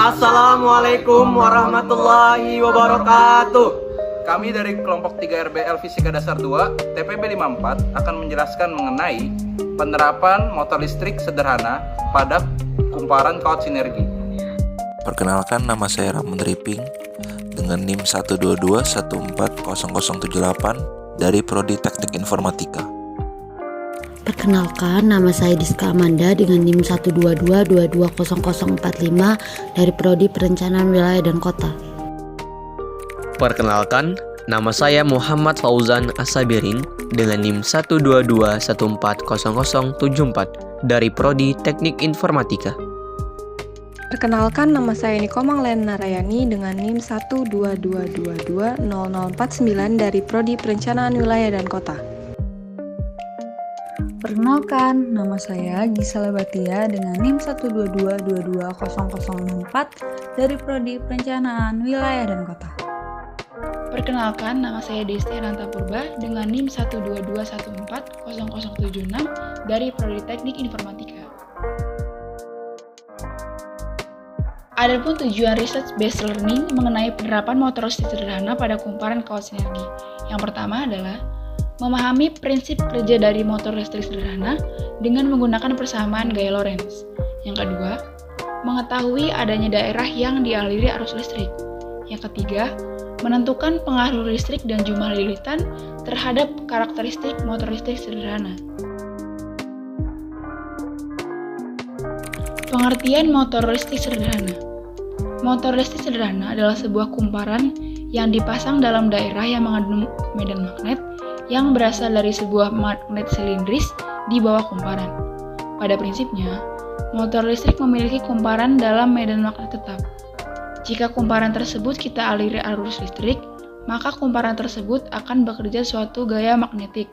Assalamualaikum warahmatullahi wabarakatuh. Kami dari kelompok 3 RBL Fisika Dasar 2 TPB 54 akan menjelaskan mengenai penerapan motor listrik sederhana pada kumparan kawat sinergi. Perkenalkan, nama saya Ramon Riping dengan NIM 122140078 dari Prodi Teknik Informatika. Perkenalkan, nama saya Diska Amanda dengan NIM 122220045 dari Prodi Perencanaan Wilayah dan Kota. Perkenalkan, nama saya Muhammad Fauzan Asabirin dengan NIM 122140074 dari Prodi Teknik Informatika. Perkenalkan, nama saya Niko Manglen Narayani dengan NIM 122222049 dari Prodi Perencanaan Wilayah dan Kota. Perkenalkan, nama saya Gisela Batia dengan NIM 122220064 dari Prodi Perencanaan Wilayah dan Kota. Perkenalkan, nama saya Desti Ranta Purba dengan NIM 122140076 dari Prodi Teknik Informatika. Adapun tujuan research based learning mengenai penerapan motor listrik sederhana pada kumparan kawat sinergi. Yang pertama adalah memahami prinsip kerja dari motor listrik sederhana dengan menggunakan persamaan gaya Lorentz. Yang kedua, mengetahui adanya daerah yang dialiri arus listrik. Yang ketiga, menentukan pengaruh listrik dan jumlah lilitan terhadap karakteristik motor listrik sederhana. Pengertian motor listrik sederhana. Motor listrik sederhana adalah sebuah kumparan yang dipasang dalam daerah yang mengandung medan magnet yang berasal dari sebuah magnet silindris di bawah kumparan. Pada prinsipnya, motor listrik memiliki kumparan dalam medan magnet tetap. Jika kumparan tersebut kita aliri arus listrik, maka kumparan tersebut akan bekerja suatu gaya magnetik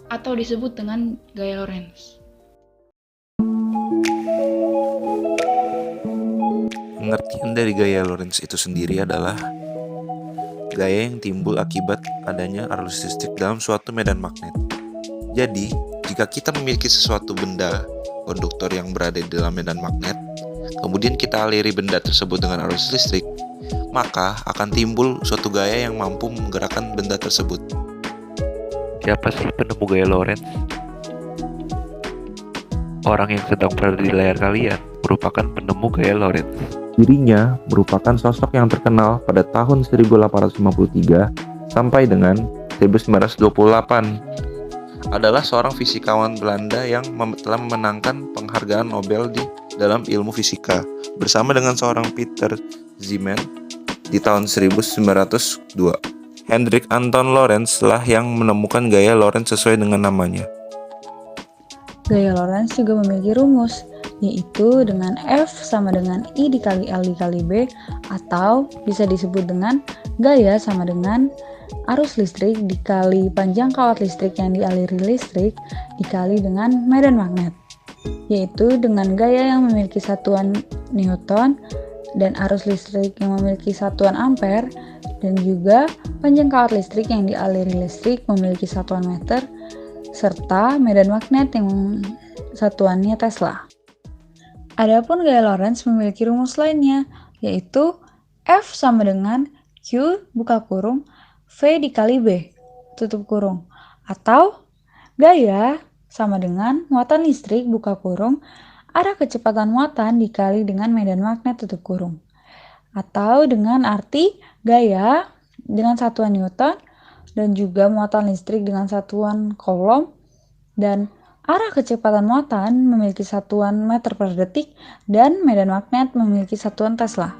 atau disebut dengan gaya Lorentz. Pengertian dari gaya Lorentz itu sendiri adalah gaya yang timbul akibat adanya arus listrik dalam suatu medan magnet. Jadi, jika kita memiliki sesuatu benda konduktor yang berada di dalam medan magnet, kemudian kita aliri benda tersebut dengan arus listrik, maka akan timbul suatu gaya yang mampu menggerakkan benda tersebut. Siapa sih penemu gaya Lorentz? Orang yang sedang berada di layar kalian merupakan penemu gaya Lorentz. Dirinya merupakan sosok yang terkenal pada tahun 1853 sampai dengan 1928. Adalah seorang fisikawan Belanda yang telah memenangkan penghargaan Nobel di dalam ilmu fisika bersama dengan seorang Peter Zeeman di tahun 1902. Hendrik Anton Lorentz lah yang menemukan gaya Lorentz sesuai dengan namanya. Gaya Lorentz juga memiliki rumus, yaitu dengan F sama dengan I dikali L dikali B, atau bisa disebut dengan gaya sama dengan arus listrik dikali panjang kawat listrik yang dialiri listrik dikali dengan medan magnet, yaitu dengan gaya yang memiliki satuan Newton dan arus listrik yang memiliki satuan ampere, dan juga panjang kawat listrik yang dialiri listrik memiliki satuan meter, serta medan magnet yang satuannya Tesla. Adapun gaya Lorentz memiliki rumus lainnya, yaitu F sama dengan Q buka kurung V dikali B tutup kurung, atau gaya sama dengan muatan listrik buka kurung arah kecepatan muatan dikali dengan medan magnet tutup kurung, atau dengan arti gaya dengan satuan Newton dan juga muatan listrik dengan satuan Coulomb, dan arah kecepatan muatan memiliki satuan meter per detik dan medan magnet memiliki satuan Tesla.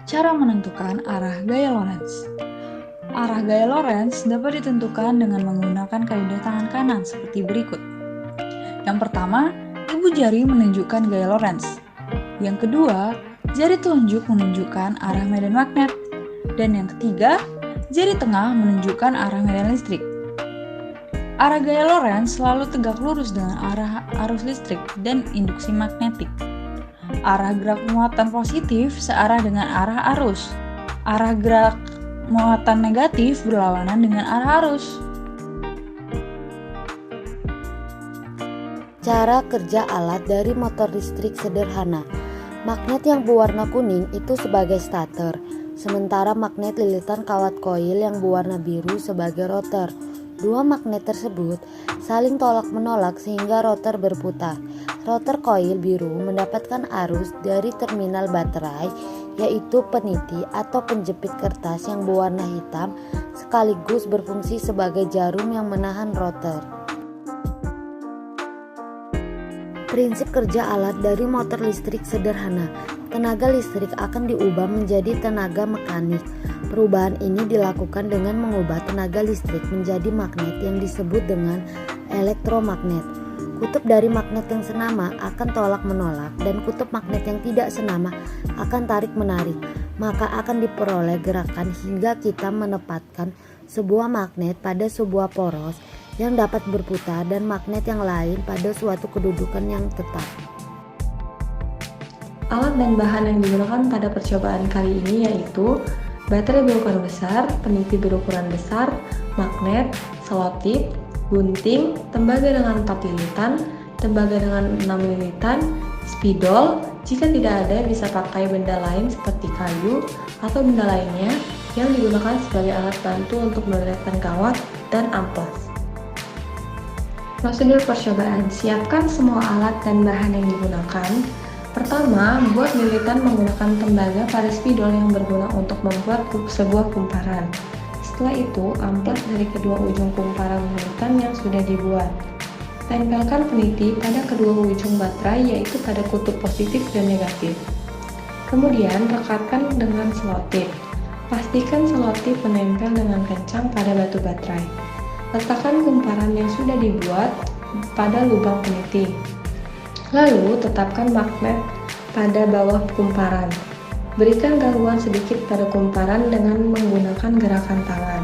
Cara menentukan arah gaya Lorentz. Arah gaya Lorentz dapat ditentukan dengan menggunakan kaidah tangan kanan seperti berikut. Yang pertama, ibu jari menunjukkan gaya Lorentz. Yang kedua, jari telunjuk menunjukkan arah medan magnet. Dan yang ketiga, jari tengah menunjukkan arah medan listrik. Arah gaya Lorentz selalu tegak lurus dengan arah arus listrik dan induksi magnetik. Arah gerak muatan positif searah dengan arah arus. Arah gerak muatan negatif berlawanan dengan arah arus. Cara kerja alat dari motor listrik sederhana. Magnet yang berwarna kuning itu sebagai stator, sementara magnet lilitan kawat koil yang berwarna biru sebagai rotor. Dua magnet tersebut saling tolak-menolak sehingga rotor berputar. Rotor koil biru mendapatkan arus dari terminal baterai, yaitu peniti atau penjepit kertas yang berwarna hitam, sekaligus berfungsi sebagai jarum yang menahan rotor. Prinsip kerja alat dari motor listrik sederhana. Tenaga listrik akan diubah menjadi tenaga mekanik. Perubahan ini dilakukan dengan mengubah tenaga listrik menjadi magnet yang disebut dengan elektromagnet. Kutub dari magnet yang senama akan tolak-menolak dan kutub magnet yang tidak senama akan tarik-menarik. Maka akan diperoleh gerakan hingga kita menempatkan sebuah magnet pada sebuah poros yang dapat berputar dan magnet yang lain pada suatu kedudukan yang tetap. Alat dan bahan yang digunakan pada percobaan kali ini yaitu baterai berukuran besar, peniti berukuran besar, magnet, selotip, gunting, tembaga dengan 4 lilitan, tembaga dengan 6 lilitan, spidol. Jika tidak ada, bisa pakai benda lain seperti kayu atau benda lainnya yang digunakan sebagai alat bantu untuk meletakkan kawat dan amplas. Prosedur percobaan: siapkan semua alat dan bahan yang digunakan. Pertama, buat lilitan menggunakan tembaga pada spidol yang berguna untuk membuat sebuah kumparan. Setelah itu, amplas dari kedua ujung kumparan lilitan yang sudah dibuat. Tempelkan peniti pada kedua ujung baterai, yaitu pada kutub positif dan negatif. Kemudian, rekatkan dengan selotip. Pastikan selotip menempel dengan kencang pada batu baterai. Letakkan kumparan yang sudah dibuat pada lubang peniti. Lalu, tetapkan magnet pada bawah kumparan. Berikan gangguan sedikit pada kumparan dengan menggunakan gerakan tangan,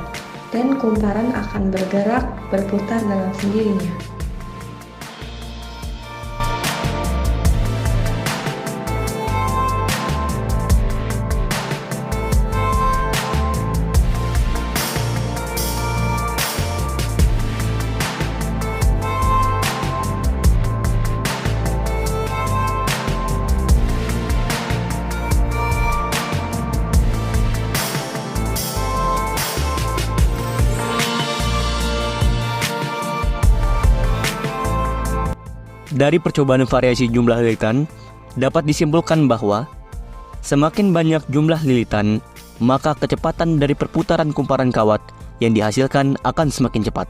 dan kumparan akan bergerak berputar dengan sendirinya. Dari percobaan variasi jumlah lilitan, dapat disimpulkan bahwa semakin banyak jumlah lilitan, maka kecepatan dari perputaran kumparan kawat yang dihasilkan akan semakin cepat.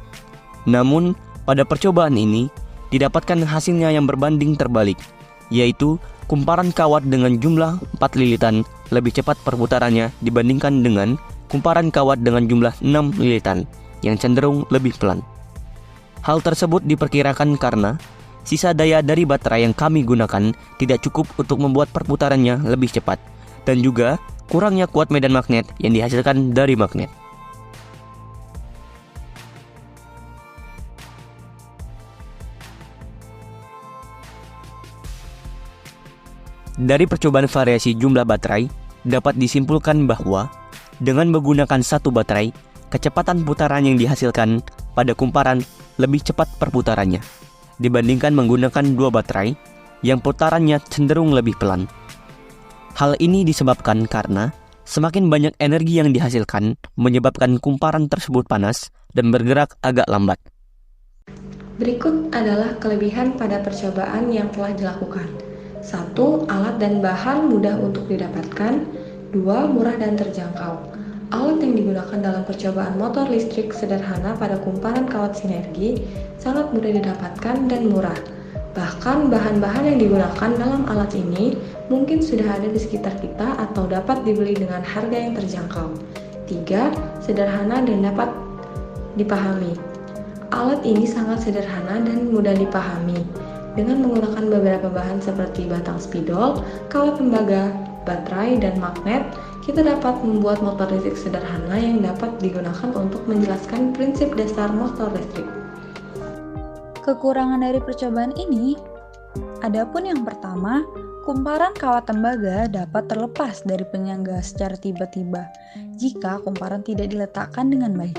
Namun, pada percobaan ini, didapatkan hasilnya yang berbanding terbalik, yaitu kumparan kawat dengan jumlah 4 lilitan lebih cepat perputarannya dibandingkan dengan kumparan kawat dengan jumlah 6 lilitan yang cenderung lebih pelan. Hal tersebut diperkirakan karena sisa daya dari baterai yang kami gunakan tidak cukup untuk membuat perputarannya lebih cepat, dan juga kurangnya kuat medan magnet yang dihasilkan dari magnet. Dari percobaan variasi jumlah baterai, dapat disimpulkan bahwa dengan menggunakan satu baterai, kecepatan putaran yang dihasilkan pada kumparan lebih cepat perputarannya dibandingkan menggunakan dua baterai yang putarannya cenderung lebih pelan. Hal ini disebabkan karena semakin banyak energi yang dihasilkan menyebabkan kumparan tersebut panas dan bergerak agak lambat. Berikut adalah kelebihan pada percobaan yang telah dilakukan. 1. Alat dan bahan mudah untuk didapatkan. 2. Murah dan terjangkau. Alat yang digunakan dalam percobaan motor listrik sederhana pada kumparan kawat sinergi sangat mudah didapatkan dan murah. Bahkan bahan-bahan yang digunakan dalam alat ini mungkin sudah ada di sekitar kita atau dapat dibeli dengan harga yang terjangkau. 3. Sederhana dan dapat dipahami. Alat ini sangat sederhana dan mudah dipahami. Dengan menggunakan beberapa bahan seperti batang spidol, kawat tembaga, baterai, dan magnet, kita dapat membuat motor listrik sederhana yang dapat digunakan untuk menjelaskan prinsip dasar motor listrik. Kekurangan dari percobaan ini, adapun yang pertama, kumparan kawat tembaga dapat terlepas dari penyangga secara tiba-tiba jika kumparan tidak diletakkan dengan baik.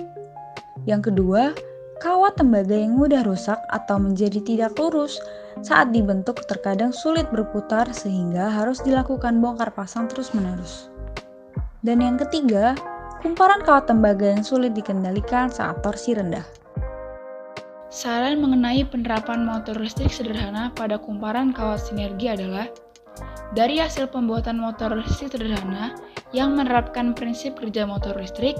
Yang kedua, kawat tembaga yang mudah rusak atau menjadi tidak lurus saat dibentuk terkadang sulit berputar sehingga harus dilakukan bongkar pasang terus-menerus. Dan yang ketiga, kumparan kawat tembaga yang sulit dikendalikan saat torsi rendah. Saran mengenai penerapan motor listrik sederhana pada kumparan kawat sinergi adalah dari hasil pembuatan motor listrik sederhana yang menerapkan prinsip kerja motor listrik,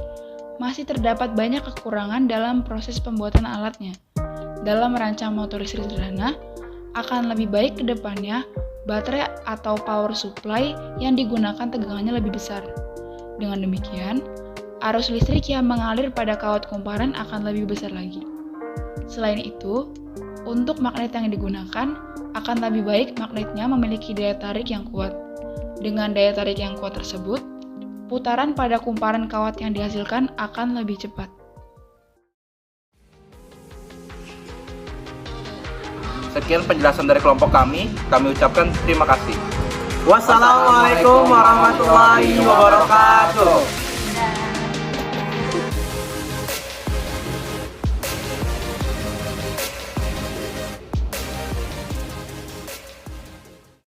masih terdapat banyak kekurangan dalam proses pembuatan alatnya. Dalam merancang motor listrik sederhana, akan lebih baik ke depannya baterai atau power supply yang digunakan tegangannya lebih besar. Dengan demikian, arus listrik yang mengalir pada kawat kumparan akan lebih besar lagi. Selain itu, untuk magnet yang digunakan, akan lebih baik magnetnya memiliki daya tarik yang kuat. Dengan daya tarik yang kuat tersebut, putaran pada kumparan kawat yang dihasilkan akan lebih cepat. Sekian penjelasan dari kelompok kami ucapkan terima kasih. Wassalamualaikum warahmatullahi wabarakatuh.